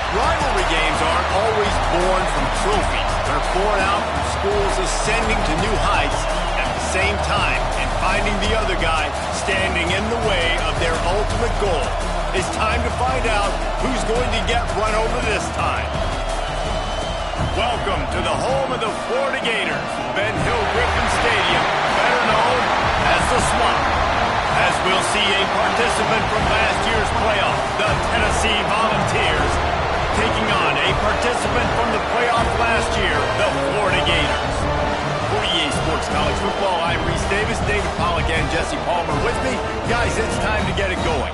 Rivalry games aren't always born from trophies. They're born out from schools ascending to new heights at the same time and finding the other guy standing in the way of their ultimate goal. It's time to find out who's going to get run over this time. Welcome to the home of the Florida Gators, Ben Hill Griffin Stadium, better known as the Swamp. As we'll see a participant from last year's playoff, the Tennessee Volunteers, taking on a participant from the playoff last year, the Florida Gators. For EA Sports College Football, I'm Reese Davis, David Pollack, and Jesse Palmer with me. Guys, it's time to get it going.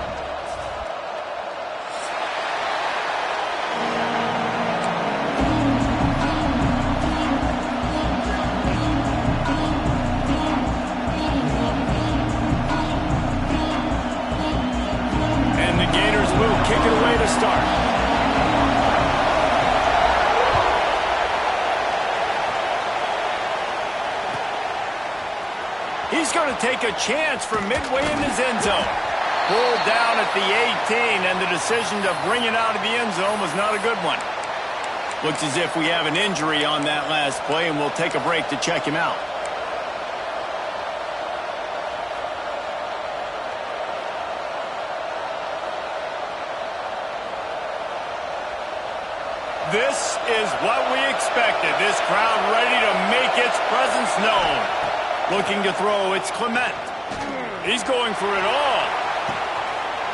And the Gators will kick it away to start. He's going to take a chance from midway in his end zone. Pulled down at the 18, and the decision to bring it out of the end zone was not a good one. Looks as if we have an injury on that last play, and we'll take a break to check him out. This is what we expected. This crowd ready to make its presence known. Looking to throw, it's Clement. He's going for it all.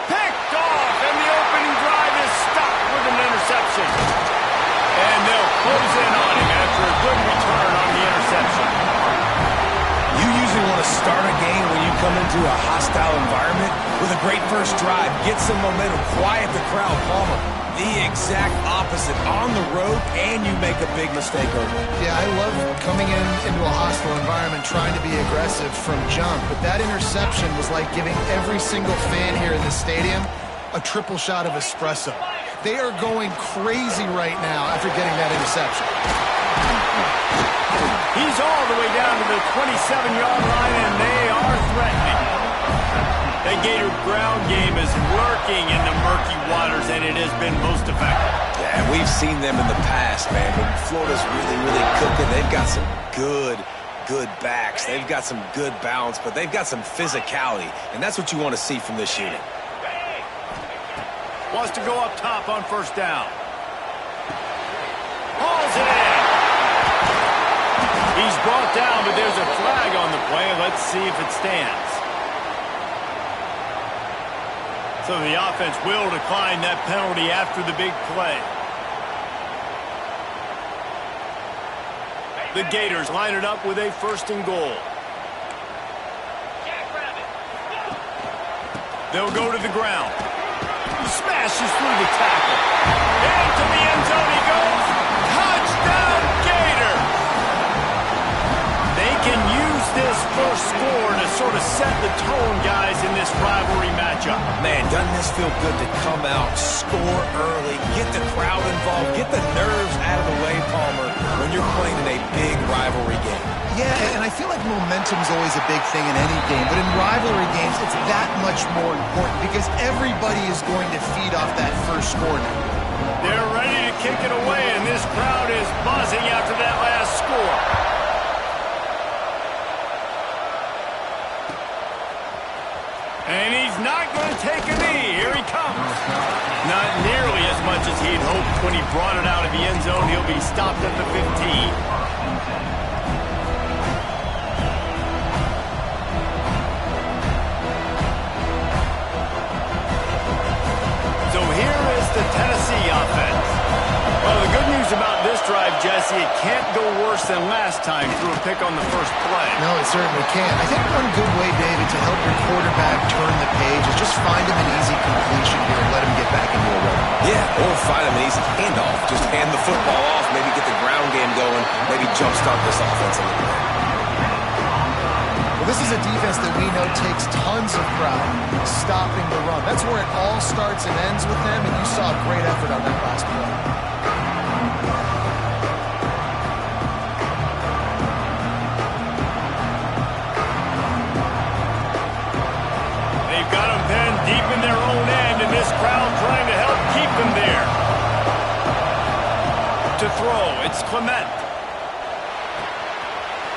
Picked off, and the opening drive is stopped with an interception. And they'll close in on him after a good return on the interception. You usually want to start a game when you come into a hostile environment with a great first drive, get some momentum, quiet the crowd. Palmer, the exact opposite. On the road, and you make a big mistake over it. Yeah, I love coming into a hostile environment, trying to be aggressive from jump, but that interception was like giving every single fan here in the stadium a triple shot of espresso. They are going crazy right now after getting that interception. He's all the way down to the 27-yard line, and they are threatening. The Gator ground game is lurking in the murky waters, and it has been most effective. Yeah, and we've seen them in the past, man. When Florida's really cooking, they've got some good backs. They've got some good balance, but they've got some physicality, and that's what you want to see from this unit. Wants to go up top on first down. Hauls it in. He's brought down, but there's a flag on the play. Let's see if it stands. So the offense will decline that penalty after the big play. The Gators line it up with a first and goal. They'll go to the ground. Smashes through the tackle. Into the end zone he goes. Touchdown, Gator! They can use this first score to sort of set the tone, guys, in this rivalry matchup. Man, doesn't this feel good to come out, score early, get the crowd involved, get the nerves out of the way, Palmer, when you're playing in a big rivalry game? Yeah, and I feel like momentum's always a big thing in any game, but in rivalry games, it's that much more important because everybody is going to feed off that first score now. They're ready to kick it away, and this crowd is buzzing after that last score. And he's not going to take a knee. Here he comes. Not nearly as much as he'd hoped when he brought it out of the end zone. He'll be stopped at the 15. So here is the Tennessee offense. Well, the good news about this drive, Jesse, it can't go worse than last time through a pick on the first play. No, it certainly can't. I think one good way, David, to help your quarterback turn the page is just find him an easy completion here and let him get back into a rhythm. Yeah, or find him an easy handoff. Just hand the football off, maybe get the ground game going, maybe jumpstart this offense a little bit. Well, this is a defense that we know takes tons of pride stopping the run. That's where it all starts and ends with them, and you saw a great effort on that last play. They've got them pinned deep in their own end, and this crowd trying to help keep them there. Clement.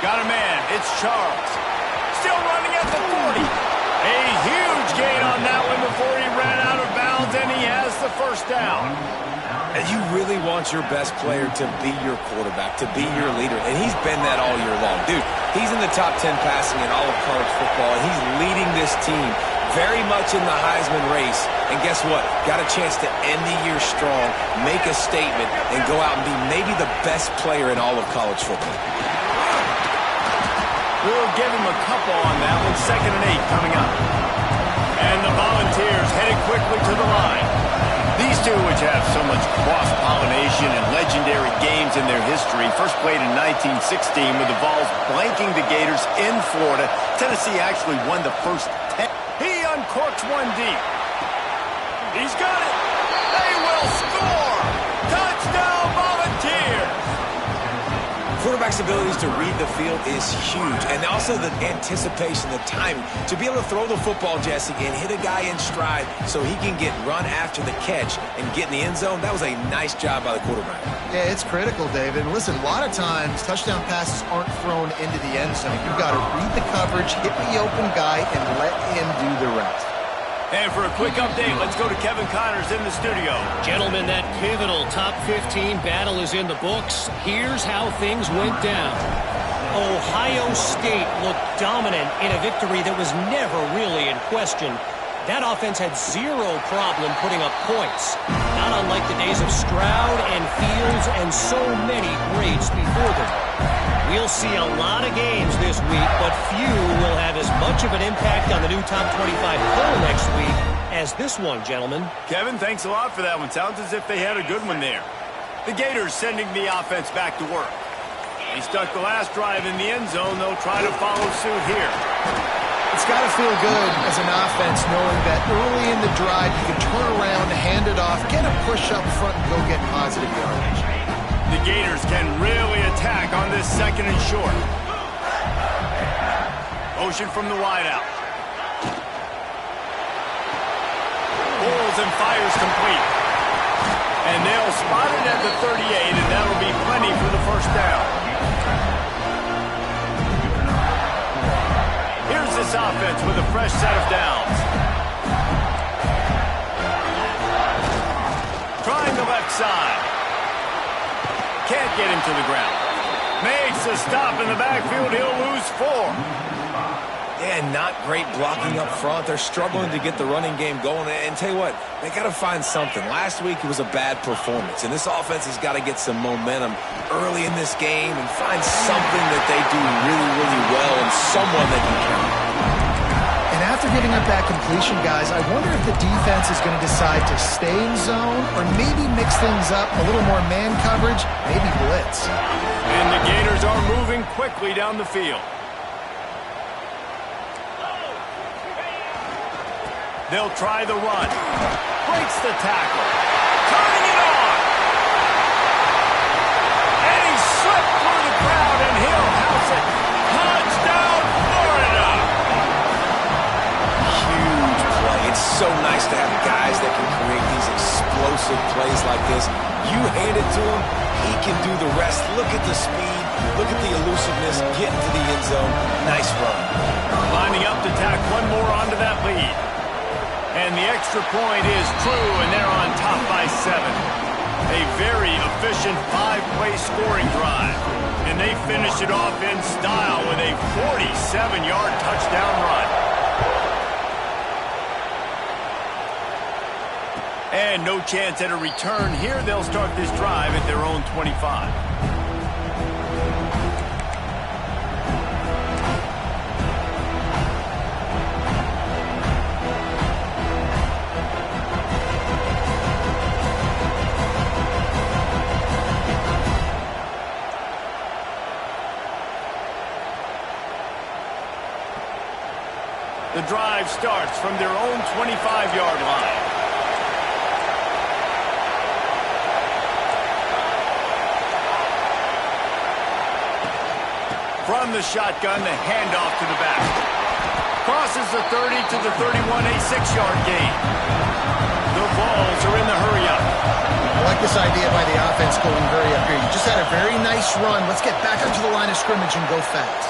Got a man. It's Charles. Still running at the 40. A huge gain on that one before he ran out of bounds, and he has the first down. And you really want your best player to be your quarterback, to be your leader, and he's been that all year long. Dude, he's in the top 10 passing in all of college football, and he's leading this team very much in the Heisman race. And guess what? Got a chance to end the year strong, make a statement, and go out and be maybe the best player in all of college football. We'll give him a couple on that one. 2nd and 8 coming up. And the Volunteers headed quickly to the line. These two, which have so much cross-pollination and legendary games in their history, first played in 1916 with the Vols blanking the Gators in Florida. Tennessee actually won the first 10. He uncorks one deep. He's got it. They will score. Touchdown, Volunteers. Quarterback's abilities to read the field is huge, and also the anticipation, the timing. To be able to throw the football, Jesse, and hit a guy in stride so he can get run after the catch and get in the end zone, that was a nice job by the quarterback. Yeah, it's critical, David. And listen, a lot of times touchdown passes aren't thrown into the end zone. You've got to read the coverage, hit the open guy, and let him do the rest. And for a quick update, let's go to Kevin Connors in the studio. Gentlemen, that pivotal top 15 battle is in the books. Here's how things went down. Ohio State looked dominant in a victory that was never really in question. That offense had zero problem putting up points. Not unlike the days of Stroud and Fields and so many greats before them. We'll see a lot of games this week, but few will have as much of an impact on the new top 25 poll next week as this one, gentlemen. Kevin, thanks a lot for that one. Sounds as if they had a good one there. The Gators sending the offense back to work. They stuck the last drive in the end zone. They'll try to follow suit here. It's got to feel good as an offense knowing that early in the drive you can turn around, hand it off, get a push up front, and go get positive yardage. The Gators can really attack on this 2nd and short. Motion from the wideout. Pulls and fires complete. And they'll spot it at the 38, and that'll be plenty for the first down. Here's this offense with a fresh set of downs. Trying the left side. Can't get him to the ground. Makes a stop in the backfield. He'll lose 4. Yeah, not great blocking up front. They're struggling to get the running game going. And tell you what, they got to find something. Last week it was a bad performance, and this offense has got to get some momentum early in this game and find something that they do really, really well and someone they can count on. And after giving up that completion, guys, I wonder if the defense is going to decide to stay in zone or maybe mix things up, a little more man coverage, maybe blitz. And the Gators are moving quickly down the field. They'll try the run. Breaks the tackle. Turning it on. And he slipped through the crowd, and he'll house it. Touchdown, Florida. Huge play. It's so nice to have guys that can create these explosive plays like this. You hand it to him, he can do the rest. Look at the speed. Look at the elusiveness. Get into the end zone. Nice run. Lining up to tack one more onto that lead. And the extra point is true, and they're on top by 7. A very efficient 5-play scoring drive. And they finish it off in style with a 47-yard touchdown run. And no chance at a return here. They'll start this drive at their own 25. The drive starts from their own 25-yard line. From the shotgun, the handoff to the back. Crosses the 30 to the 31, a 6-yard gain. The Vols are in the hurry-up. I like this idea by the offense going hurry up here. You just had a very nice run. Let's get back up to the line of scrimmage and go fast.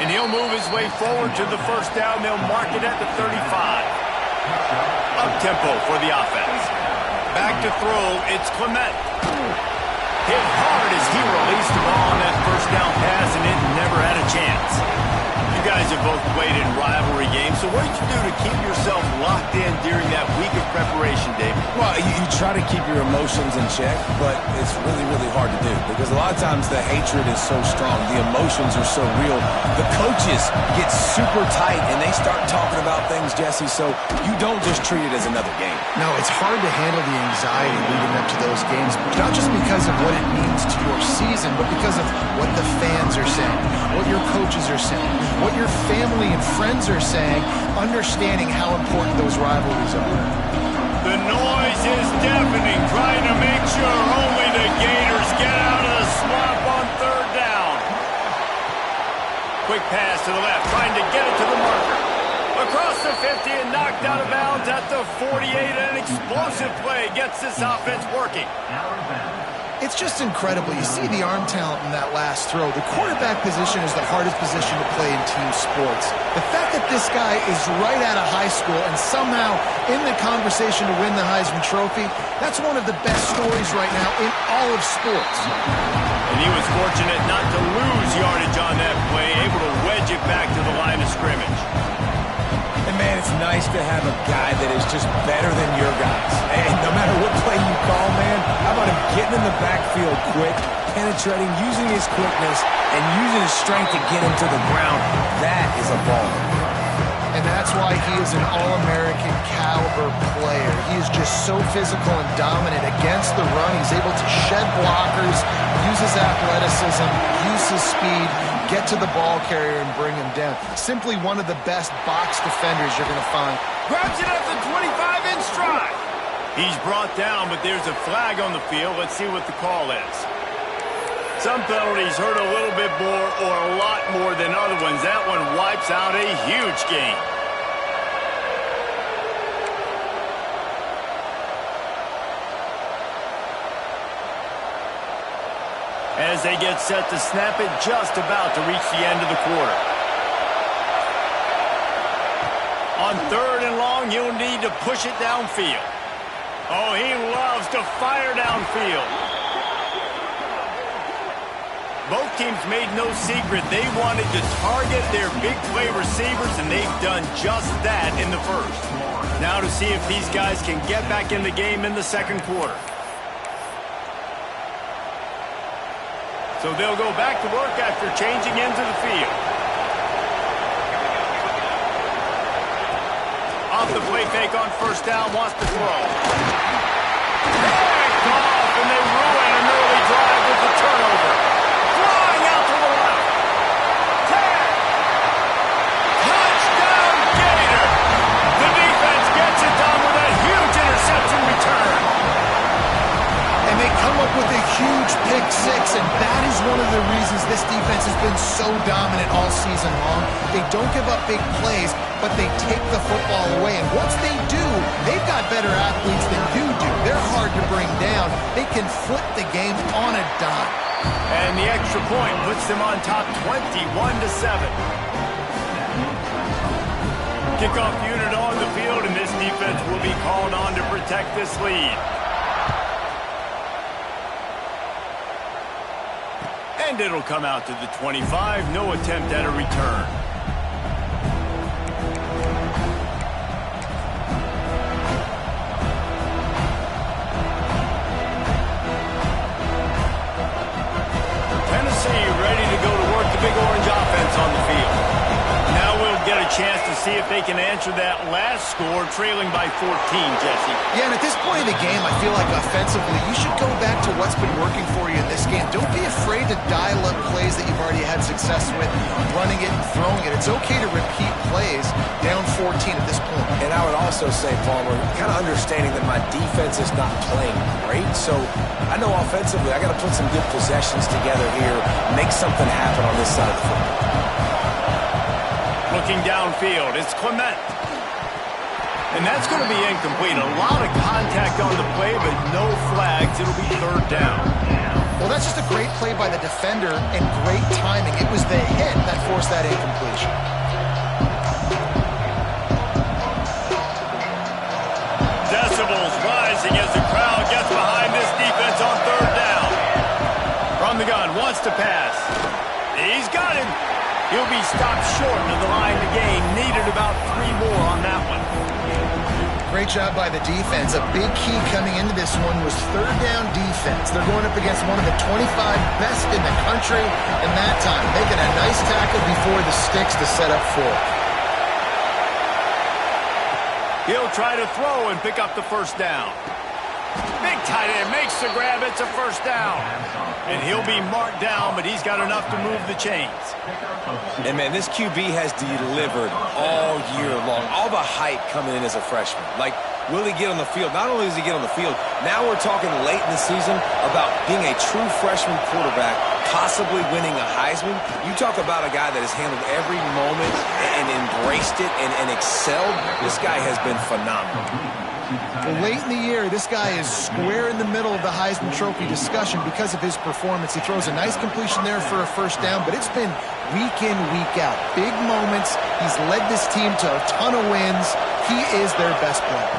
And he'll move his way forward to the first down. They'll mark it at the 35. Up-tempo for the offense. Back to throw, it's Clement. Hit hard as he released the ball on that first down pass, and it never had a chance. You guys have both played in rivalry games, so what did you do to keep yourself locked in during that week of preparation, David? Well, you try to keep your emotions in check, but it's really, really hard to do because a lot of times the hatred is so strong. The emotions are so real. The coaches get super tight, and they start talking about things, Jesse, so you don't just treat it as another game. No, it's hard to handle the anxiety leading up to those games, not just because of what it means to your season, but because of what the fans are saying, what your coaches are saying, what your family and friends are saying, understanding how important those rivalries are. The noise is deafening, trying to make sure only the Gators get out of the swamp on third down. Quick pass to the left, trying to get it to the marker. Across the 50 and knocked out of bounds at the 48. An explosive play gets this offense working. It's just incredible. You see the arm talent in that last throw. The quarterback position is the hardest position to play in team sports. The fact that this guy is right out of high school and somehow in the conversation to win the Heisman Trophy, that's one of the best stories right now in all of sports. And he was fortunate not to lose yardage on that play, able to wedge it back to the line of scrimmage. And, man, it's nice to have a guy that is just better than your guys. And no matter what play you call, man, how about him getting in the backfield quick, penetrating, using his quickness, and using his strength to get him to the ground? That is a baller. And that's why he is an All-American caliber player. He is just so physical and dominant against the run. He's able to shed blockers, use his athleticism, use his speed, get to the ball carrier and bring him down. Simply one of the best box defenders you're going to find. Grabs it at the 25 in stride. He's brought down, but there's a flag on the field. Let's see what the call is. Some penalties hurt a little bit more or a lot more than other ones. That one wipes out a huge game. As they get set to snap it, just about to reach the end of the quarter. On third and long, you'll need to push it downfield. Oh, he loves to fire downfield. Both teams made no secret they wanted to target their big play receivers, and they've done just that in the first. Now to see if these guys can get back in the game in the second quarter. So they'll go back to work after changing into the field. Off the play fake on first down, wants to throw. Picked off, and they ruin an early drive with the turnover. Flying out to the left. Tag. Touchdown, Gator. The defense gets it done with a huge interception return. And they come up with a huge pick six, and that is one of the reasons this defense has been so dominant all season long. They don't give up big plays, but they take the football away. And once they do, they've got better athletes than you do. They're hard to bring down. They can flip the game on a dime. And the extra point puts them on top 21-7. Kickoff unit on the field, and this defense will be called on to protect this lead. And it'll come out to the 25. No attempt at a return. Tennessee ready to go to work the Big Orange offense on the field. Now we'll get a chance to see if they can answer that last score, trailing by 14, Jesse. Yeah, and at this point of the game, I feel like offensively, you should go back to what's been working for you in this game. Don't be afraid to dial up plays that you've already had success with, running it and throwing it. It's okay to repeat plays down 14 at this point. And I would also say, Palmer, kind of understanding that my defense is not playing great, so I know offensively I got to put some good possessions together here, make something happen on this side of the football. Looking downfield, it's Clement. And that's going to be incomplete. A lot of contact on the play, but no flags. It'll be third down. Well, that's just a great play by the defender and great timing. It was the hit that forced that incompletion. Decibels rising as the crowd gets behind this defense on third down. From the gun, wants to pass. He's got him. He'll be stopped short of the line to gain. Needed about 3 more on that one. Great job by the defense. A big key coming into this one was third down defense. They're going up against one of the 25 best in the country, and that time making a nice tackle before the sticks to set up 4. He'll try to throw and pick up the first down. Big tight end makes the grab. It's a first down. And he'll be marked down, but he's got enough to move the chains. And, man, this QB has delivered all year long. All the hype coming in as a freshman. Like, will he get on the field? Not only does he get on the field, now we're talking late in the season about being a true freshman quarterback, possibly winning a Heisman. You talk about a guy that has handled every moment and embraced it and excelled. This guy has been phenomenal. Well, late in the year, this guy is square in the middle of the Heisman Trophy discussion because of his performance. He throws a nice completion there for a first down, but it's been week in, week out. Big moments. He's led this team to a ton of wins. He is their best player.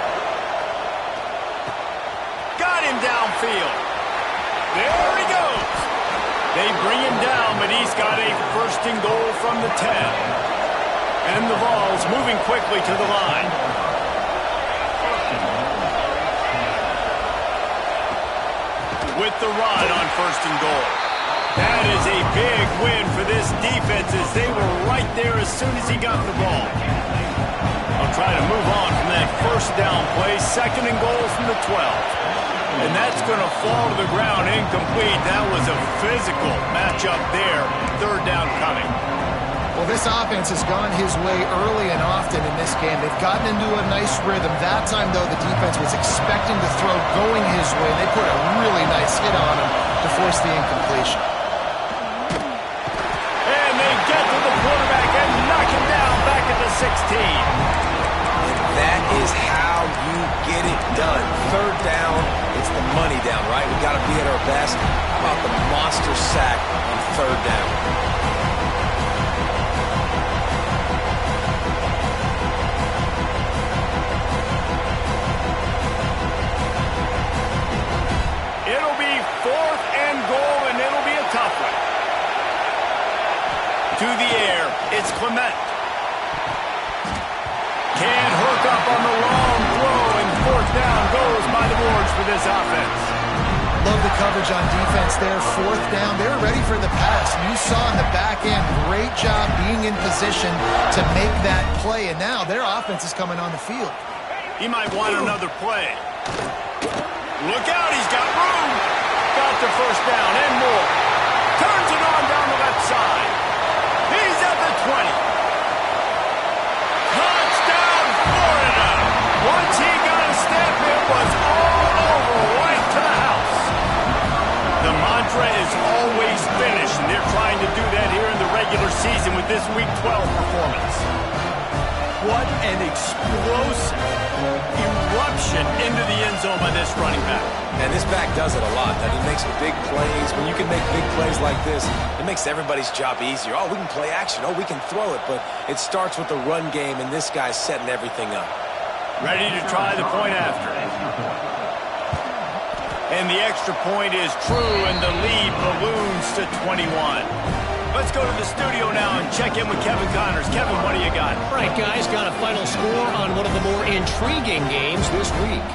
Got him downfield. There he goes. They bring him down, but he's got a first and goal from the 10. And the ball's moving quickly to the line. With the run on first and goal. That is a big win for this defense as they were right there as soon as he got the ball. I'll try to move on from that first down play. Second and goal from the 12. And that's going to fall to the ground incomplete. That was a physical matchup there. Third down coming. Well, this offense has gone his way early and often in this game. They've gotten into a nice rhythm. That time, though, the defense was expecting to throw going his way. They put a really nice hit on him to force the incompletion. And they get to the quarterback and knock him down back at the 16. That is how you get it done. Third down, it's the money down, right? We got to be at our best. How about the monster sack on third down? Fourth and goal, and it'll be a tough one. To the air, it's Clement. Can't hook up on the long throw, and fourth down goes by the boards for this offense. Love the coverage on defense there. Fourth down, they're ready for the pass. You saw in the back end, great job being in position to make that play, and now their offense is coming on the field. He might want another play. Look out, he's got room. Got the first down and more. Turns it on down the left side. He's at the 20. Touchdown, Florida. Once he got a step, it was all over, right to the house. The mantra is always finish, and they're trying to do that here in the regular season with this Week 12 performance. What an explosive eruption into the end zone by this running back. And this back does it a lot. That he makes big plays. When you can make big plays like this, it makes everybody's job easier. Oh, we can play action. Oh, we can throw it. But it starts with the run game, and this guy's setting everything up. Ready to try the point after. And the extra point is true, and the lead balloons to 21. Let's go to the studio now and check in with Kevin Connors. Kevin, what do you got? All right, guys, got a final score on one of the more intriguing games this week.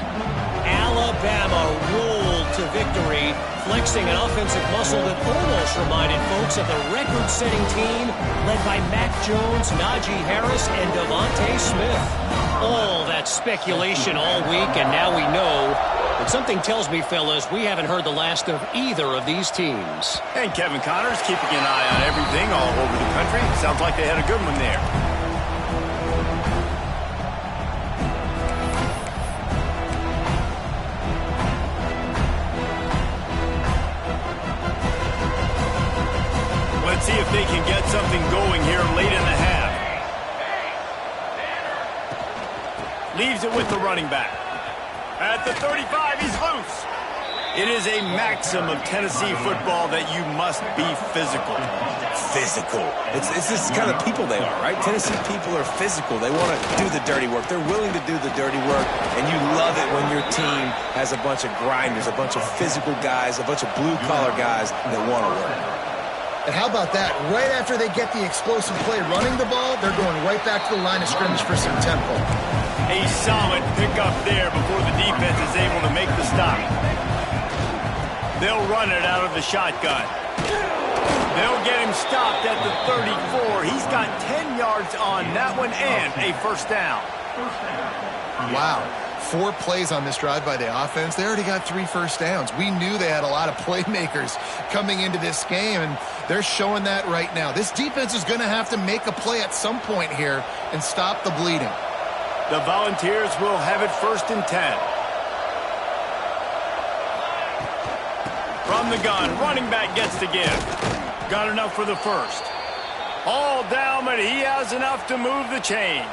Alabama rolled to victory, flexing an offensive muscle that almost reminded folks of the record-setting team led by Mac Jones, Najee Harris, and Devontae Smith. All that speculation all week, and now we know. But something tells me, fellas, we haven't heard the last of either of these teams. And Kevin Connors keeping an eye on everything all over the country. Sounds like they had a good one there. Let's see if they can get something going here late in the half. Leaves it with the running back. At the 35, he's loose. It is a maxim of Tennessee football that you must be physical. Physical. It's this kind of people they are, right? Tennessee people are physical. They want to do the dirty work. They're willing to do the dirty work, and you love it when your team has a bunch of grinders, a bunch of physical guys, a bunch of blue-collar guys that want to work. And how about that? Right after they get the explosive play running the ball, they're going right back to the line of scrimmage for some tempo. A solid pickup there before the defense is able to make the stop. They'll run it out of the shotgun. They'll get him stopped at the 34. He's got 10 yards on that one and a first down. Wow. 4 plays on this drive by the offense. They already got 3 first downs. We knew they had a lot of playmakers coming into this game, and they're showing that right now. This defense is going to have to make a play at some point here and stop the bleeding. The Volunteers will have it 1st and 10. From the gun, running back gets the give. Got enough for the first. All down, but he has enough to move the chains.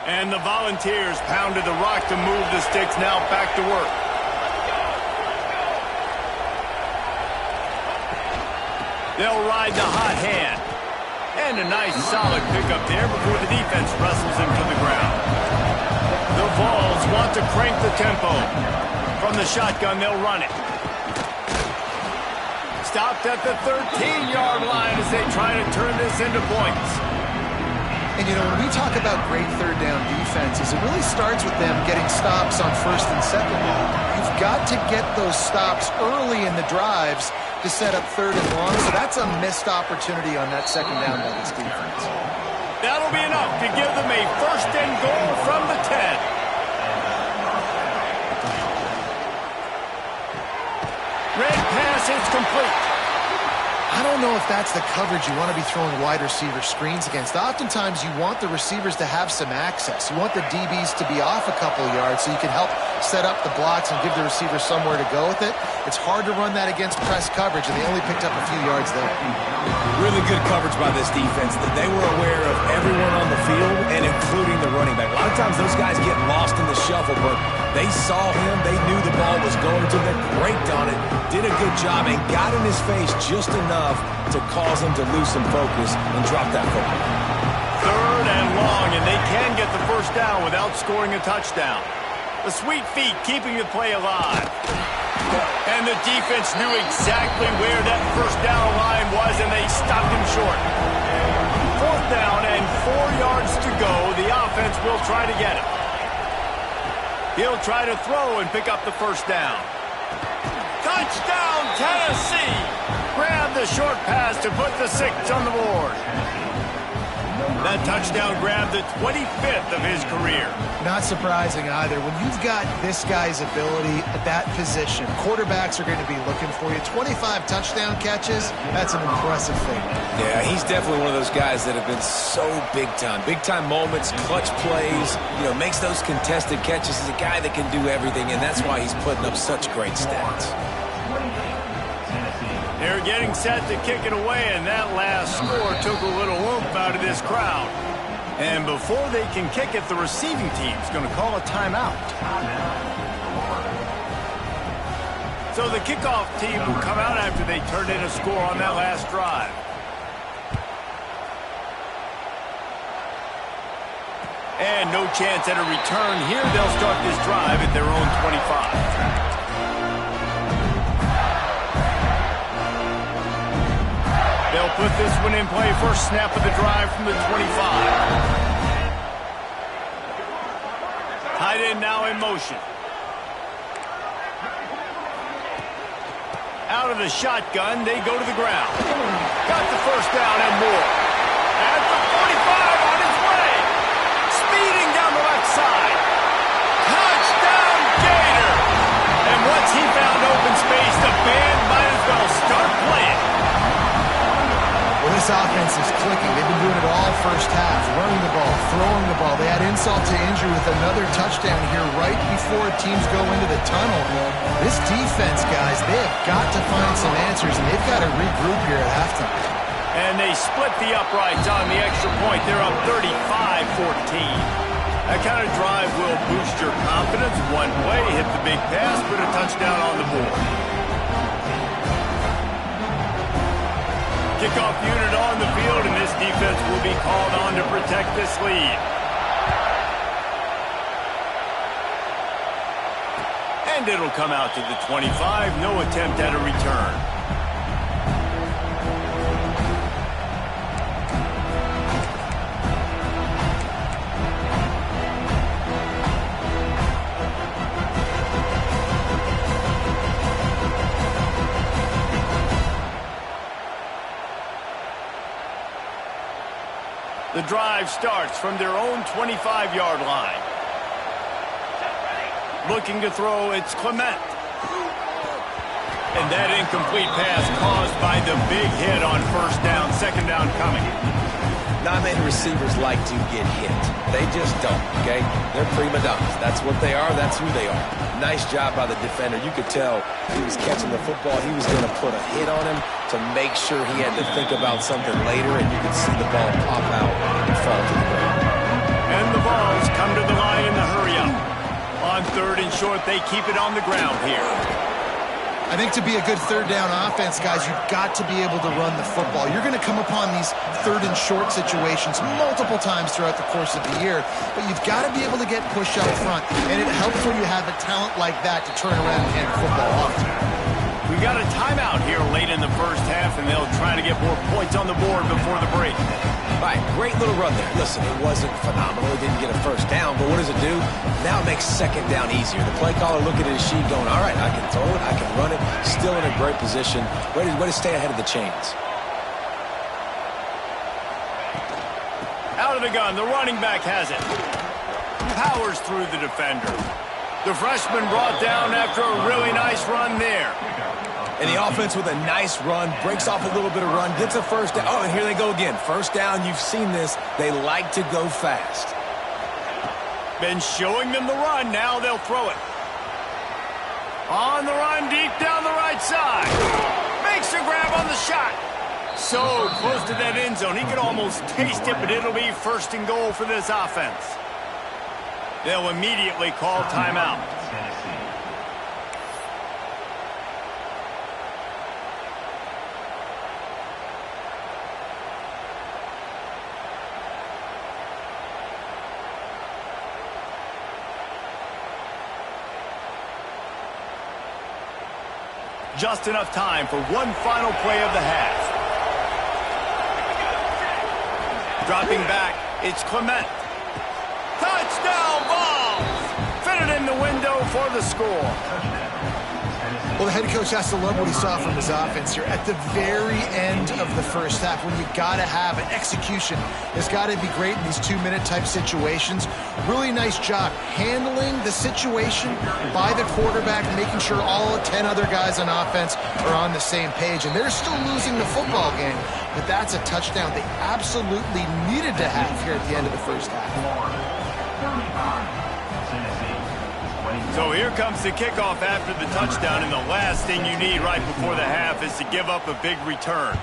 And the Volunteers pounded the rock to move the sticks. Now back to work. They'll ride the hot hand. And a nice solid pickup there before the defense wrestles him to the ground. The Vols want to crank the tempo. From the shotgun, they'll run it. Stopped at the 13-yard line as they try to turn this into points. And, you know, when we talk about great third down defenses, it really starts with them getting stops on 1st and 2nd down. You've got to get those stops early in the drives to set up 3rd and long, so that's a missed opportunity on that 2nd down by this defense. That'll be enough to give them a 1st and goal from the 10. Red pass, it's complete. I don't know if that's the coverage you want to be throwing wide receiver screens against. Oftentimes, you want the receivers to have some access. You want the DBs to be off a couple of yards so you can help set up the blocks and give the receiver somewhere to go with it. It's hard to run that against press coverage, and they only picked up a few yards there. Really good coverage by this defense. They were aware of everyone on the field, and including the running back. A lot of times those guys get lost in the shuffle, but they saw him. They knew the ball was going to them, braked on it, did a good job, and got in his face just enough to cause him to lose some focus and drop that football. 3rd and long, and they can get the first down without scoring a touchdown. The sweet feet keeping the play alive. And the defense knew exactly where that first down line was, and they stopped him short. 4th down and 4 yards to go. The offense will try to get it. He'll try to throw and pick up the first down. Touchdown, Tennessee! Grab the short pass to put the 6 on the board. That touchdown grabbed the 25th of his career. Not surprising either. When you've got this guy's ability at that position, quarterbacks are going to be looking for you. 25 touchdown catches, that's an impressive thing. Yeah, he's definitely one of those guys that have been so big time. Big time moments, clutch plays, you know, makes those contested catches. He's a guy that can do everything, and that's why he's putting up such great stats. They're getting set to kick it away, and that last score took a little oomph out of this crowd. And before they can kick it, the receiving team's going to call a timeout. So the kickoff team will come out after they turned in a score on that last drive. And no chance at a return here. They'll start this drive at their own 25. They'll put this one in play. First snap of the drive from the 25. Tight end now in motion. Out of the shotgun, they go to the ground. Got the first down and more. At the 45 on his way. Speeding down the left side. Touchdown, Gator! And once he found open space, the band might as well start playing. Well, this This offense is clicking. They've been doing it all first half, running the ball, throwing the ball. They had insult to injury with another touchdown here right before teams go into the tunnel. This defense, guys, they have got to find some answers, and they've got to regroup here at halftime. And they split the uprights on the extra point. They're up 35-14. That kind of drive will boost your confidence. One play, hit the big pass, put a touchdown on the board. Kickoff unit on the field, and this defense will be called on to protect this lead. And it'll come out to the 25. No attempt at a return. The drive starts from their own 25-yard line. Looking to throw, it's Clement. And that incomplete pass caused by the big hit on first down, second down coming. Not many receivers like to get hit. They just don't, okay? They're prima donnas. That's what they are. That's who they are. Nice job by the defender. You could tell he was catching the football. He was going to put a hit on him to make sure he had to think about something later, and you could see the ball pop out and fall to the ground. And the balls come to the line in the hurry-up. On third and short, they keep it on the ground here. I think to be a good third down offense, guys, you've got to be able to run the football. You're going to come upon these third and short situations multiple times throughout the course of the year, but you've got to be able to get push up front, and it helps when you have a talent like that to turn around and hand the football off. We got a timeout here late in the first half, and they'll try to get more points on the board before the break. Right, great little run there. Listen, it wasn't phenomenal. It didn't get a first down, but what does it do? Now it makes second down easier. The play caller looking at his sheet going, all right, I can throw it, I can run it, still in a great position. Way to stay ahead of the chains. Out of the gun, the running back has it. Powers through the defender. The freshman brought down after a really nice run there. And the offense with a nice run, breaks off a little bit of run, gets a first down. Oh, and here they go again. First down, you've seen this. They like to go fast. Been showing them the run, now they'll throw it. On the run, deep down the right side. Makes a grab on the shot. So close to that end zone, he could almost taste it, but it'll be first and goal for this offense. They'll immediately call timeout. Just enough time for one final play of the half. Dropping back, it's Clement. Touchdown balls! Fitted in the window for the score. Well, the head coach has to love what he saw from his offense here at the very end of the first half, when you got to have an execution. It's got to be great in these 2-minute type situations. Really nice job handling the situation by the quarterback, making sure all 10 other guys on offense are on the same page. And they're still losing the football game, but that's a touchdown they absolutely needed to have here at the end of the first half. So here comes the kickoff after the touchdown, and the last thing you need right before the half is to give up a big return.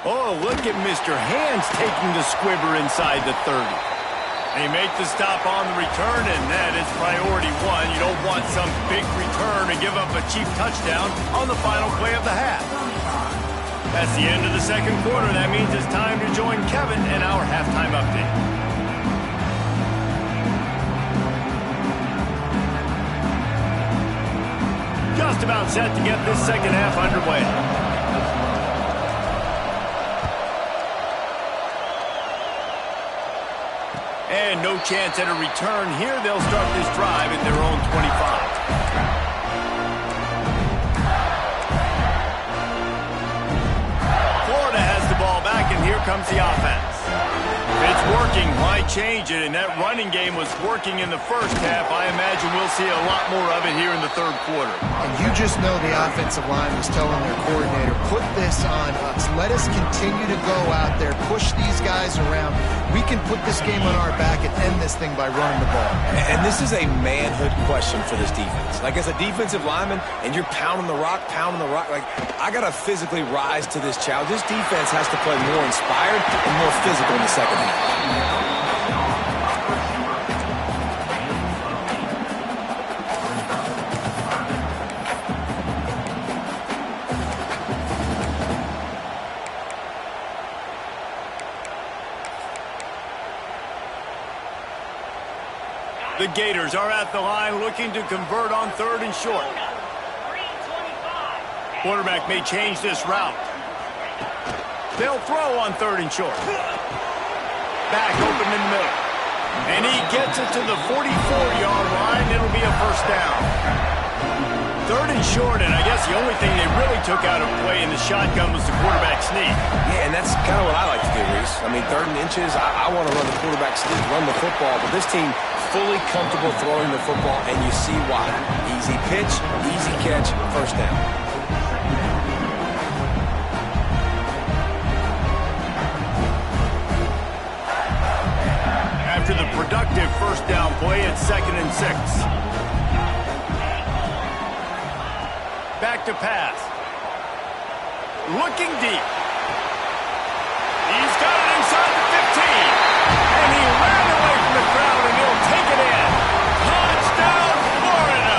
Oh, look at Mr. Hands taking the squibber inside the 30. They make the stop on the return, and that is priority one. You don't want some big return to give up a cheap touchdown on the final play of the half. That's the end of the second quarter. That means it's time to join Kevin in our halftime update. Just about set to get this second half underway. And no chance at a return here. They'll start this drive at their own 25. Florida has the ball back, and here comes the offense. It's working. Why change it? And that running game was working in the first half. I imagine we'll see a lot more of it here in the third quarter. And you just know the offensive line was telling their coordinator, put this on us. Let us continue to go out there, push these guys around. We can put this game on our back and end this thing by running the ball. And this is a manhood question for this defense. Like, as a defensive lineman, and you're pounding the rock, like, I got to physically rise to this challenge. This defense has to play more inspired and more physical in the second half. The Gators are at the line looking to convert on 3rd and short. Quarterback may change this route. They'll throw on 3rd and short. Back open in the middle. And he gets it to the 44-yard line. It'll be a first down. 3rd and short, and I guess the only thing they really took out of play in the shotgun was the quarterback sneak. Yeah, and that's kind of what I like to do, Reese. I mean, 3rd and inches, I want to run the quarterback sneak, run the football, but this team fully comfortable throwing the football, and you see why. Easy pitch, easy catch, first down. After the productive first down play, it's 2nd and 6. Back to pass. Looking deep. He's got it inside the 15. And he ran away from the crowd, and he'll take it in. Touchdown, Florida!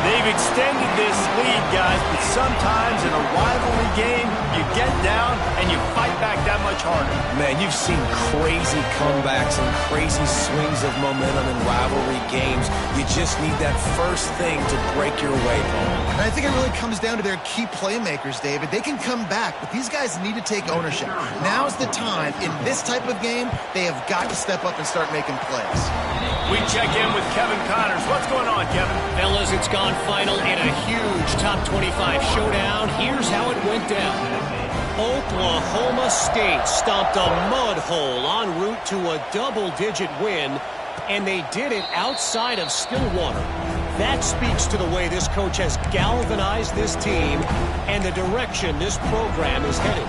They've extended this lead, guys, but sometimes in a rivalry game, you get down and you fight back that much harder. Man, you've seen crazy comebacks and crazy swings of momentum in rivalry games. You just need that first thing to break your way, Paul. And I think it really comes down to their key playmakers, David. They can come back, but these guys need to take ownership. Now's the time. In this type of game, they have got to step up and start making plays. We check in with Kevin Connors. What's going on, Kevin? Fellas, it's gone final in a huge top 25 showdown. Here's how it went down. Oklahoma State stomped a mud hole en route to a double-digit win, and they did it outside of Stillwater. That speaks to the way this coach has galvanized this team and the direction this program is headed.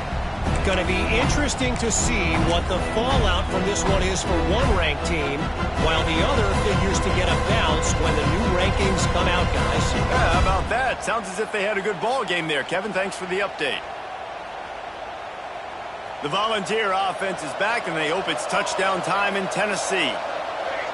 Going to be interesting to see what the fallout from this one is for one ranked team, while the other figures to get a bounce when the new rankings come out, guys. Yeah, how about that? Sounds as if they had a good ball game there. Kevin, thanks for the update. The Volunteer offense is back, and they hope it's touchdown time in Tennessee.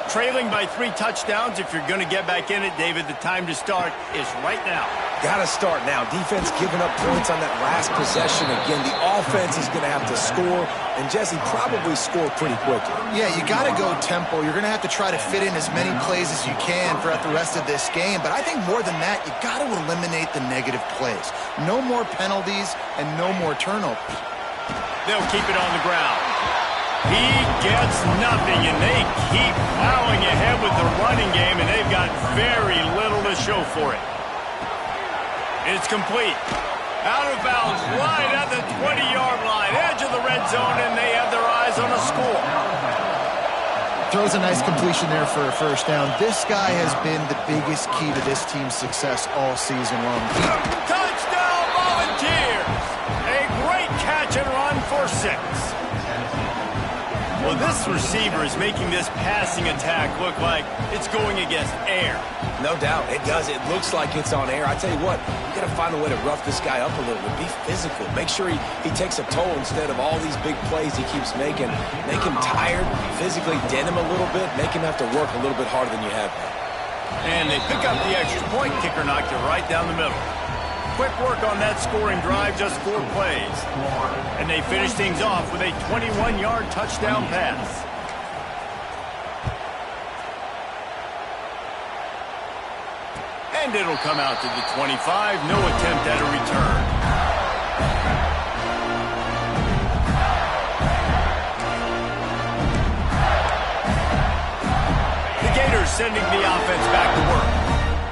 Trailing by 3 touchdowns. If you're going to get back in it, David, the time to start is right now. Got to start now. Defense giving up points on that last possession. Again, the offense is going to have to score, and Jesse probably score pretty quickly. Yeah, you got to go tempo. You're going to have to try to fit in as many plays as you can throughout the rest of this game. But I think more than that, you got to eliminate the negative plays. No more penalties and no more turnovers. They'll keep it on the ground. He gets nothing, and they keep plowing ahead with the running game, and they've got very little to show for it. It's complete. Out of bounds, right at the 20-yard line, edge of the red zone, and they have their eyes on a score. Throws a nice completion there for a first down. This guy has been the biggest key to this team's success all season long. Touchdown, Volunteers! A great catch and run for 6. Well, this receiver is making this passing attack look like it's going against air. No doubt, it does. It looks like it's on air. I tell you what, you got to find a way to rough this guy up a little bit. Be physical. Make sure he takes a toll instead of all these big plays he keeps making. Make him tired, physically dent him a little bit, make him have to work a little bit harder than you have been. And they pick up the extra point. Kicker knocked it right down the middle. Quick work on that scoring drive, just 4 plays. And they finish things off with a 21-yard touchdown pass. And it'll come out to the 25. No attempt at a return. The Gators sending the offense back to work.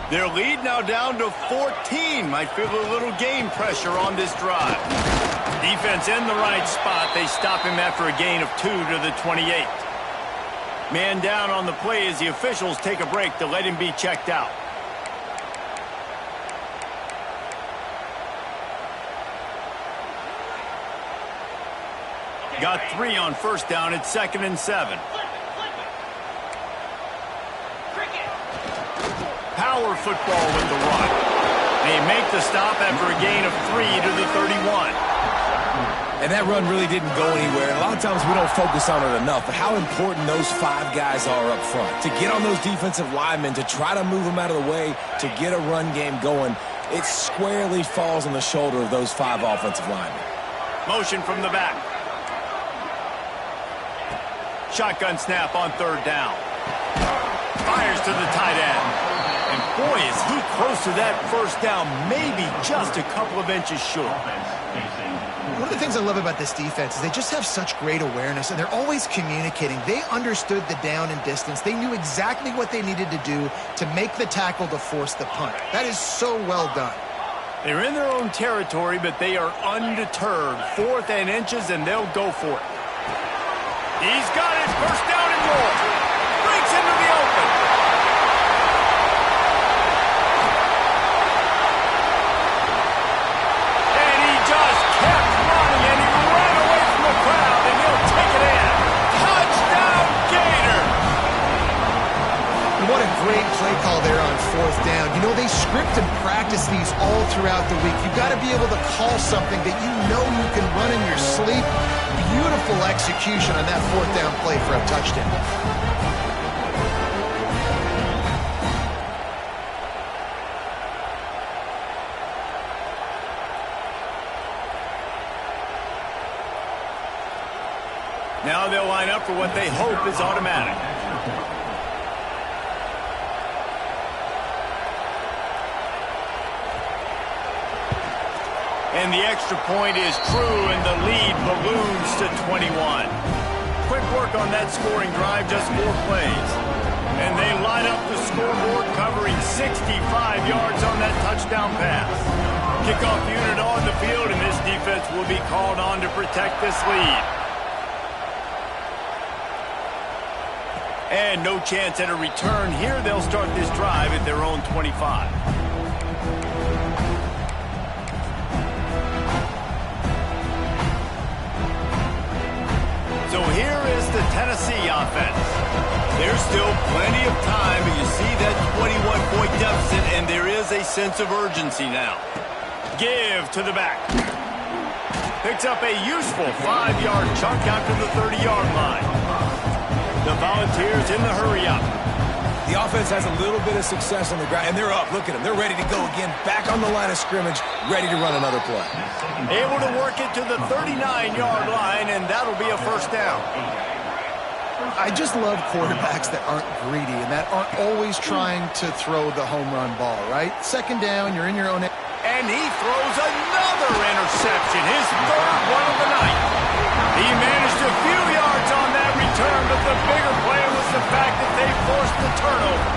Their lead now down to 14. Might feel a little game pressure on this drive. Defense in the right spot. They stop him after a gain of 2 to the 28. Man down on the play as the officials take a break to let him be checked out. Got 3 on first down. It's 2nd and 7. Power football with the run. They make the stop after a gain of 3 to the 31. And that run really didn't go anywhere. And a lot of times we don't focus on it enough, but how important those 5 guys are up front. To get on those defensive linemen, to try to move them out of the way, to get a run game going, it squarely falls on the shoulder of those 5 offensive linemen. Motion from the back. Shotgun snap on 3rd down. Fires to the tight end. And boy, is he close to that first down, maybe just a couple of inches short. One of the things I love about this defense is they just have such great awareness, and they're always communicating. They understood the down and distance. They knew exactly what they needed to do to make the tackle to force the punt. That is so well done. They're in their own territory, but they are undeterred. 4th and inches, and they'll go for it. He's got it. First down and more. Breaks into the open. And he just kept running, and he ran away from the crowd, and he'll take it in. Touchdown, Gator. And what a great play call there on 4th down. You know, they script and practice these all throughout the week. You've got to be able to call something that you know you can run in your sleep. Beautiful execution on that 4th down play for a touchdown. Now they'll line up for what they hope is automatic. And the extra point is true, and the lead balloons to 21. Quick work on that scoring drive, just 4 plays. And they line up the scoreboard, covering 65 yards on that touchdown pass. Kickoff unit on the field, and this defense will be called on to protect this lead. And no chance at a return here. They'll start this drive at their own 25. So here is the Tennessee offense. There's still plenty of time, but you see that 21-point deficit, and there is a sense of urgency now. Give to the back. Picks up a useful 5-yard chunk out to the 30-yard line. The Volunteers in the hurry-up. The offense has a little bit of success on the ground, and they're up. Look at them. They're ready to go again. Back on the line of scrimmage, ready to run another play. Able to work it to the 39-yard line, and that'll be a first down. I just love quarterbacks that aren't greedy and that aren't always trying to throw the home run ball, right? 2nd down, you're in your own... And he throws another interception, his 3rd one of the night. He managed a few yards on that return, but the bigger play was the fact that they forced the turnover.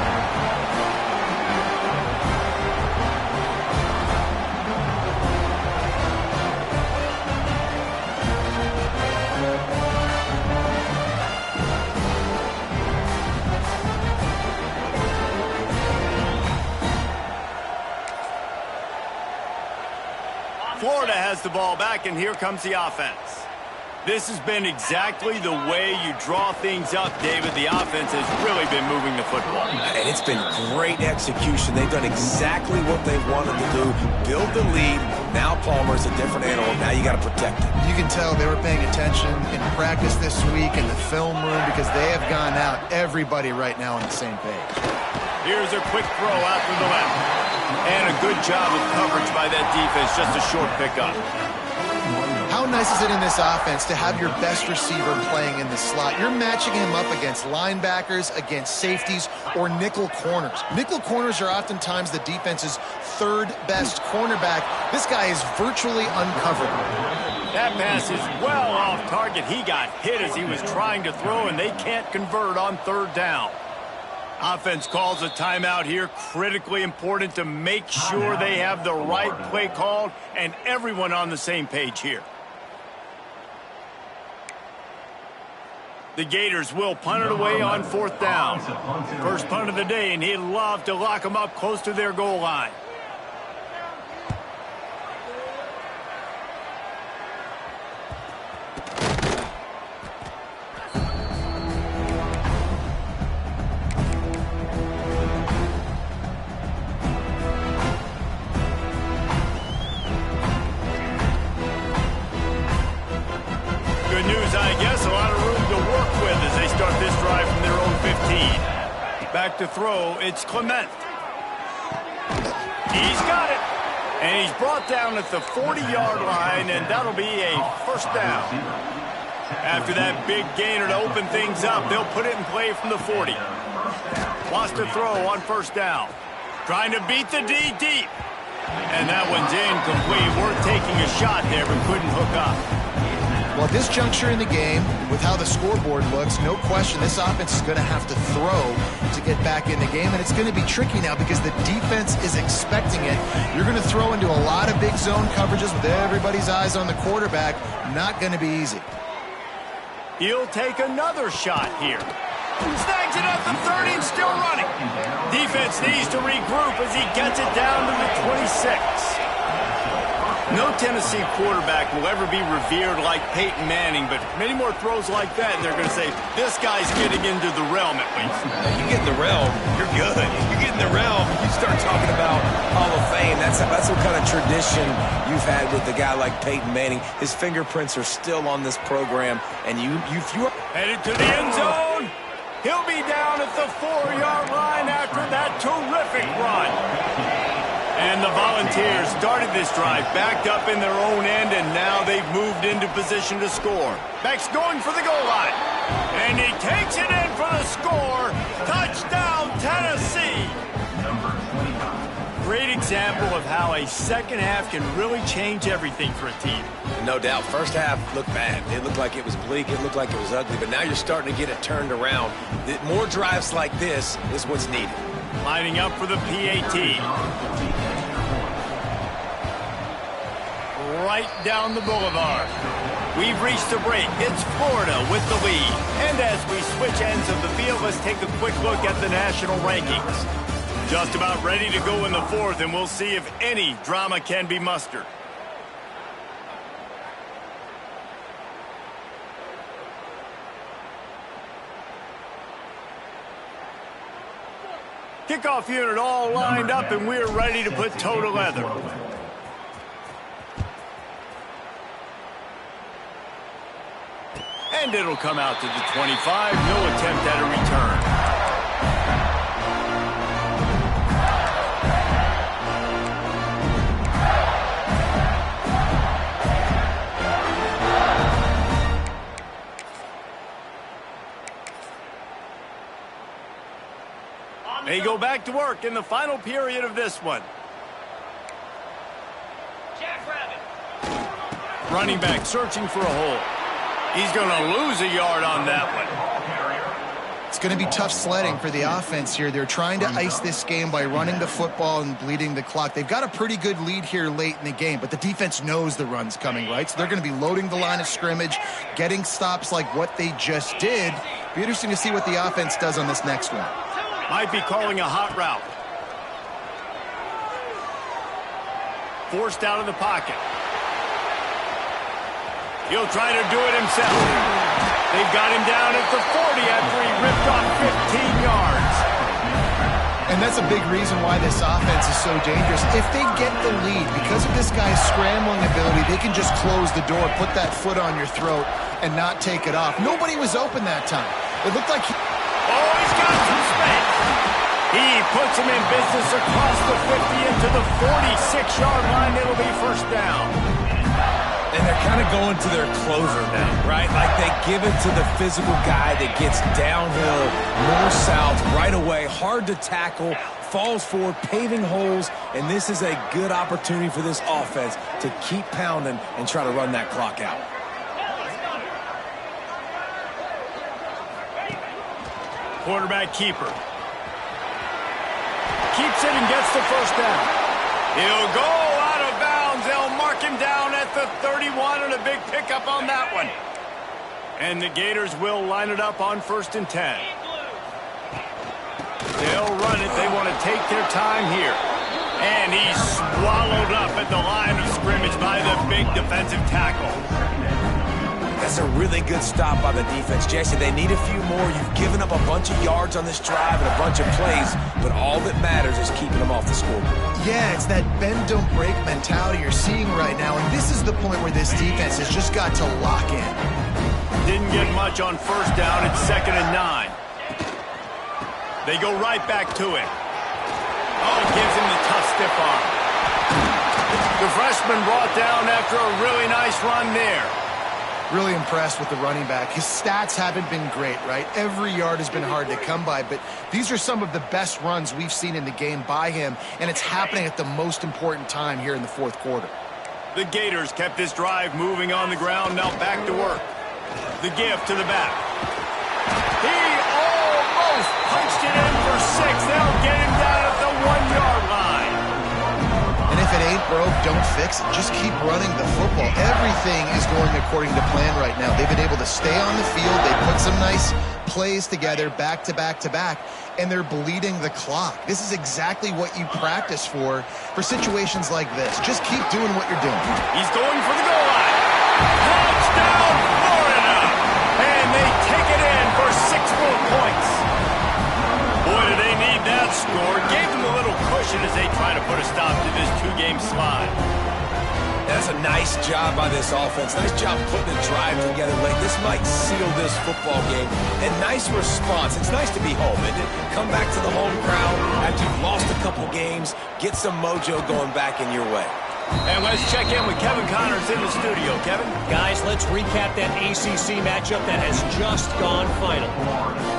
Florida has the ball back, and here comes the offense. This has been exactly the way you draw things up, David. The offense has really been moving the football. And it's been great execution. They've done exactly what they wanted to do. Build the lead. Now Palmer's a different animal. Now you got to protect it. You can tell they were paying attention in practice this week in the film room because they have gone out, everybody right now on the same page. Here's a quick throw out to the left. And a good job of coverage by that defense. Just a short pickup. How nice is it in this offense to have your best receiver playing in the slot? You're matching him up against linebackers, against safeties, or nickel corners. Nickel corners are oftentimes the defense's 3rd best cornerback. This guy is virtually uncovered. That pass is well off target. He got hit as he was trying to throw, and they can't convert on 3rd down. Offense calls a timeout here. Critically important to make sure they have the right play called and everyone on the same page here. The Gators will punt it away on 4th down. First punt of the day, and he'd love to lock them up close to their goal line. Good news, I guess. A lot of room to work with as they start this drive from their own 15. Back to throw, it's Clement. He's got it. And he's brought down at the 40-yard line, and that'll be a first down. After that big gainer to open things up, they'll put it in play from the 40. Lost a throw on first down. Trying to beat the D deep. And that one's incomplete. Worth taking a shot there, but couldn't hook up. Well, at this juncture in the game, with how the scoreboard looks, no question this offense is going to have to throw to get back in the game, and it's going to be tricky now because the defense is expecting it. You're going to throw into a lot of big zone coverages with everybody's eyes on the quarterback. Not going to be easy. He'll take another shot here. Snags it at the 30 and still running. Defense needs to regroup as he gets it down to the 26. No Tennessee quarterback will ever be revered like Peyton Manning, but many more throws like that, and they're going to say, this guy's getting into the realm at least. You get in the realm, you're good. You get in the realm, you start talking about Hall of Fame. That's what kind of tradition you've had with a guy like Peyton Manning. His fingerprints are still on this program, and if you are headed to the end zone, he'll be down at the 4-yard line after that terrific run. And the Volunteers started this drive, backed up in their own end, and now they've moved into position to score. Beck's going for the goal line. And he takes it in for the score. Touchdown, Tennessee! Great example of how a second half can really change everything for a team. No doubt. First half looked bad. It looked like it was bleak. It looked like it was ugly. But now you're starting to get it turned around. More drives like this is what's needed. Lining up for the PAT. Right down the boulevard. We've reached a break. It's Florida with the lead. And as we switch ends of the field, let's take a quick look at the national rankings. Just about ready to go in the 4th, and we'll see if any drama can be mustered. Kickoff unit all lined up, and we're ready to put toe to leather. And it'll come out to the 25. No attempt at a return. They go back to work in the final period of this one. Running back searching for a hole. He's going to lose a yard on that one. It's going to be tough sledding for the offense here. They're trying to ice this game by running the football and bleeding the clock. They've got a pretty good lead here late in the game, but the defense knows the run's coming, right? So they're going to be loading the line of scrimmage, getting stops like what they just did. Be interesting to see what the offense does on this next one. Might be calling a hot route. Forced out of the pocket. He'll try to do it himself. They've got him down at the 40 after he ripped off 15 yards. And that's a big reason why this offense is so dangerous. If they get the lead, because of this guy's scrambling ability, they can just close the door, put that foot on your throat, and not take it off. Nobody was open that time. It looked like Oh, he's got some space. He puts him in business across the 50 into the 46-yard line. It'll be first down. And they're kind of going to their closer now, right? Like they give it to the physical guy that gets downhill, north-south, right away, hard to tackle, falls forward, paving holes, and this is a good opportunity for this offense to keep pounding and try to run that clock out. Quarterback keeper. Keeps it and gets the first down. He'll go out of bounds. They'll mark him down at the 31 and a big pickup on that one. And the Gators will line it up on 1st and 10. They'll run it. They want to take their time here. And he's swallowed up at the line of scrimmage by the big defensive tackle. That's a really good stop by the defense, Jesse. They need a few more. You've given up a bunch of yards on this drive and a bunch of plays, but all that matters is keeping them off the scoreboard. Yeah, it's that bend, don't break mentality you're seeing right now, and this is the point where this defense has just got to lock in. Didn't get much on 1st down. It's 2nd and 9. They go right back to it. Oh, gives him the tough stiff arm. The freshman brought down after a really nice run there. Really impressed with the running back. His stats haven't been great, right? Every yard has been hard to come by, but these are some of the best runs we've seen in the game by him, and it's happening at the most important time here in the 4th quarter. The Gators kept this drive moving on the ground. Now back to work. The give to the back. He almost punched it in for 6. They'll get him down at the 1-yard line. And if it ain't broke, don't fix it. Just keep running the football. Everything is going according to plan right now. They've been able to stay on the field. They put some nice plays together back to back to back, and they're bleeding the clock. This is exactly what you practice for situations like this. Just keep doing what you're doing. He's going for the goal line. Touchdown, Florida! And they take it in for 6 more points. Boy, do they need that score. Gave them a little cushion as they try to put a stop to this 2-game slide. That's a nice job by this offense. Nice job putting the drive together late. This might seal this football game. And nice response. It's nice to be home, isn't it? Come back to the home crowd after you've lost a couple games. Get some mojo going back in your way. And let's check in with Kevin Connors in the studio. Kevin? Guys, let's recap that ACC matchup that has just gone final.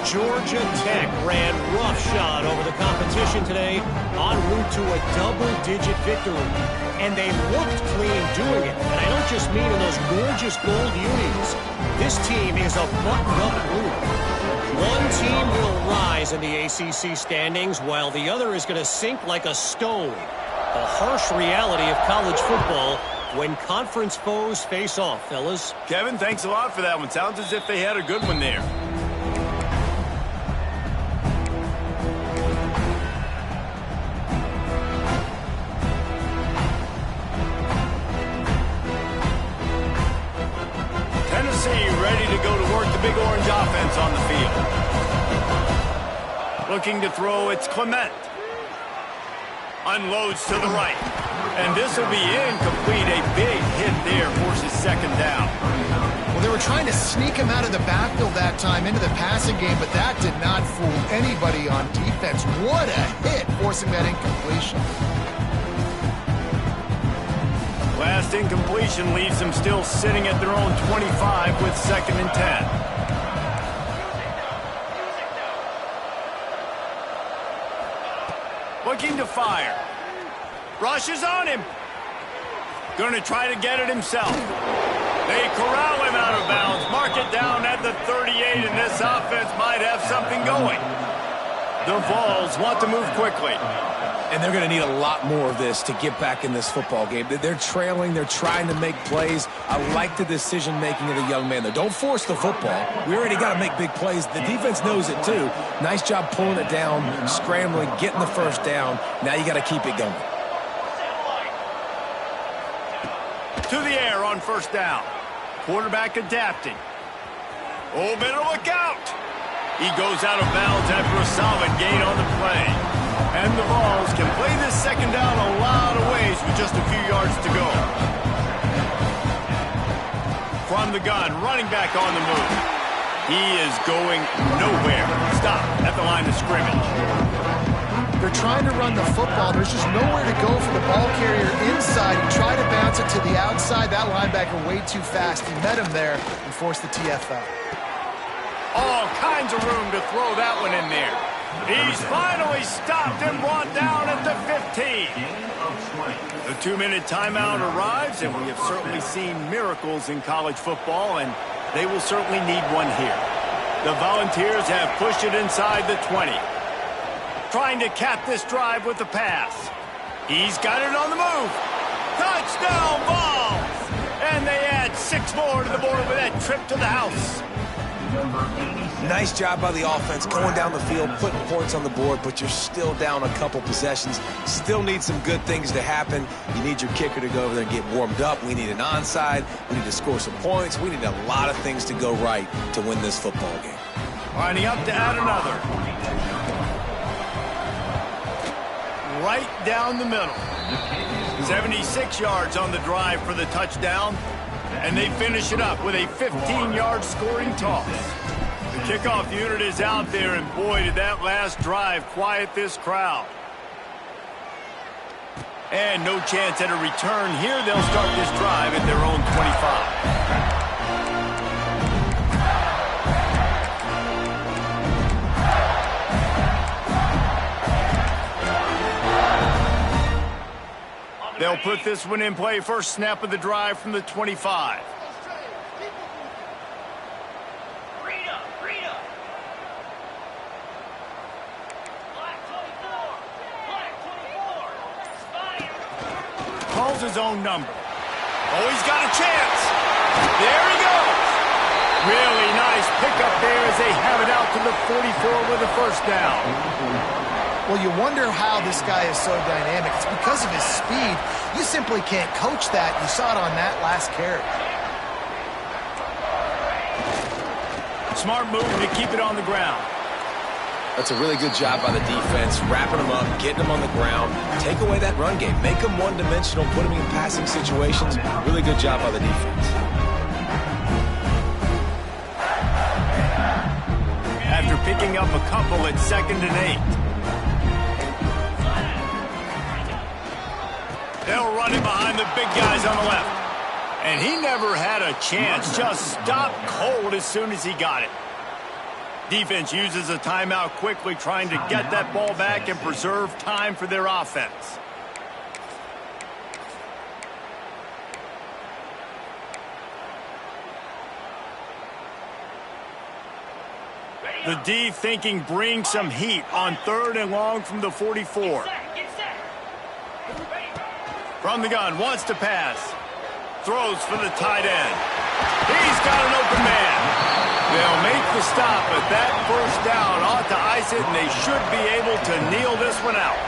Georgia Tech ran roughshod over the competition today en route to a double-digit victory. And they looked clean doing it. And I don't just mean in those gorgeous gold unis. This team is a buttoned-up group. One team will rise in the ACC standings while the other is going to sink like a stone. The harsh reality of college football when conference foes face off, fellas. Kevin, thanks a lot for that one. Sounds as if they had a good one there. Tennessee ready to go to work the Big Orange offense on the field. Looking to throw, it's Clement. Unloads to the right. And this will be incomplete. A big hit there forces 2nd down. Well, they were trying to sneak him out of the backfield that time into the passing game, but that did not fool anybody on defense. What a hit, forcing that incompletion. Last incompletion leaves them still sitting at their own 25 with 2nd and 10. Looking to fire. Rushes on him. Going to try to get it himself. They corral him out of bounds. Mark it down at the 38, and this offense might have something going. The Vols want to move quickly. And they're going to need a lot more of this to get back in this football game. They're trailing. They're trying to make plays. I like the decision-making of the young man there. Don't force the football. We already got to make big plays. The defense knows it, too. Nice job pulling it down, scrambling, getting the 1st down. Now you got to keep it going. To the air on 1st down. Quarterback adapting. Oh, better look out. He goes out of bounds after a solid gain on the play. And the Vols can play this 2nd down a lot of ways with just a few yards to go. From the gun, running back on the move. He is going nowhere. Stop at the line of scrimmage. They're trying to run the football. There's just nowhere to go for the ball carrier inside. He tried to bounce it to the outside. That linebacker way too fast. He met him there and forced the TFL. All kinds of room to throw that one in there. He's finally stopped and brought down at the 15. The 2-minute timeout arrives, and we have certainly seen miracles in college football, and they will certainly need one here. The Volunteers have pushed it inside the 20. Trying to cap this drive with the pass. He's got it on the move. Touchdown, Vols! And they add 6 more to the board with that trip to the house. Nice job by the offense going down the field, putting points on the board, but you're still down a couple possessions. Still need some good things to happen. You need your kicker to go over there and get warmed up. We need an onside. We need to score some points. We need a lot of things to go right to win this football game. Lining up to add another. Right down the middle. 76 yards on the drive for the touchdown. And they finish it up with a 15-yard scoring toss. The kickoff unit is out there, and boy, did that last drive quiet this crowd. And no chance at a return here. They'll start this drive at their own 25. They'll put this one in play. First snap of the drive from the 25. Calls his own number. Oh, he's got a chance. There he goes. Really nice pickup there as they have it out to the 44 with a first down. Well, you wonder how this guy is so dynamic. It's because of his speed. You simply can't coach that. You saw it on that last carry. Smart move to keep it on the ground. That's a really good job by the defense, wrapping them up, getting them on the ground. Take away that run game. Make them one-dimensional, put them in passing situations. Really good job by the defense. After picking up a couple at 2nd and 8. They'll run it behind the big guys on the left. And he never had a chance. Just stopped cold as soon as he got it. Defense uses a timeout quickly, trying to get that ball back and preserve time for their offense. The D thinking bring some heat on 3rd and long from the 44. From the gun, wants to pass. Throws for the tight end. He's got an open man. They'll make the stop, but that first down ought to ice it, and they should be able to kneel this one out.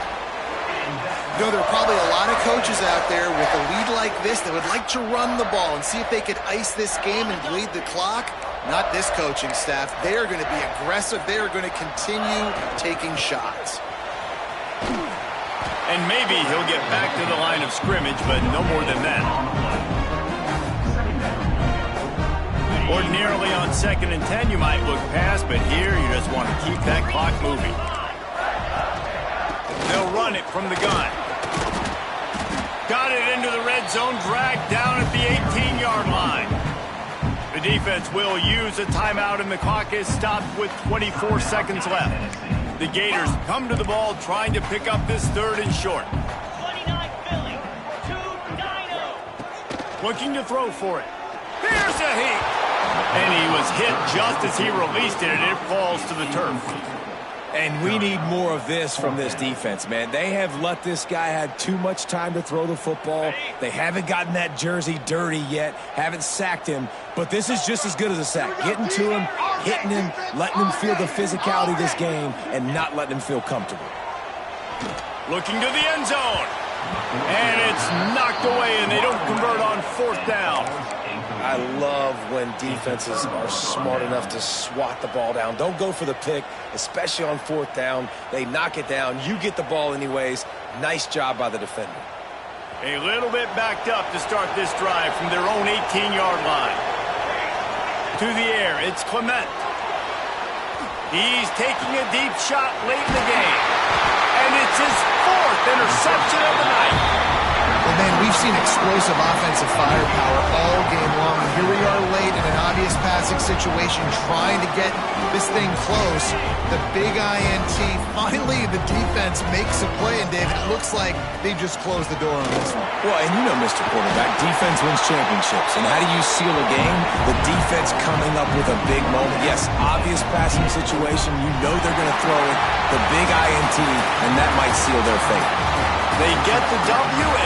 You know, there are probably a lot of coaches out there with a lead like this that would like to run the ball and see if they could ice this game and bleed the clock. Not this coaching staff. They are going to be aggressive. They are going to continue taking shots. And maybe he'll get back to the line of scrimmage, but no more than that. Ordinarily on 2nd and 10, you might look past, but here you just want to keep that clock moving. They'll run it from the gun. Got it into the red zone, dragged down at the 18-yard line. The defense will use a timeout, and the clock is stopped with 24 seconds left. The Gators come to the ball, trying to pick up this 3rd and short. 29 Philly, 2-9-0. Looking to throw for it. Here's a heat. And he was hit just as he released it, and it falls to the turf. And we need more of this from this defense, man. They have let this guy have too much time to throw the football. They haven't gotten that jersey dirty yet, haven't sacked him. But this is just as good as a sack. Getting to him, hitting him, letting him feel the physicality of this game, and not letting him feel comfortable. Looking to the end zone. And it's knocked away, and they don't convert on 4th down. I love when defenses are smart enough to swat the ball down. Don't go for the pick, especially on 4th down. They knock it down. You get the ball anyways. Nice job by the defender. A little bit backed up to start this drive from their own 18-yard line. To the air, it's Clement. He's taking a deep shot late in the game. And it's his 4th interception of the night. Well, man, we've seen explosive offensive firepower all game long. And here we are late in an obvious passing situation, trying to get this thing close. The big INT. Finally, the defense makes a play. And, David, it looks like they just closed the door on this one. Well, and you know, Mr. Quarterback, defense wins championships. And how do you seal a game? The defense coming up with a big moment. Yes, obvious passing situation. You know they're going to throw it. The big INT, and that might seal their fate. They get the W, and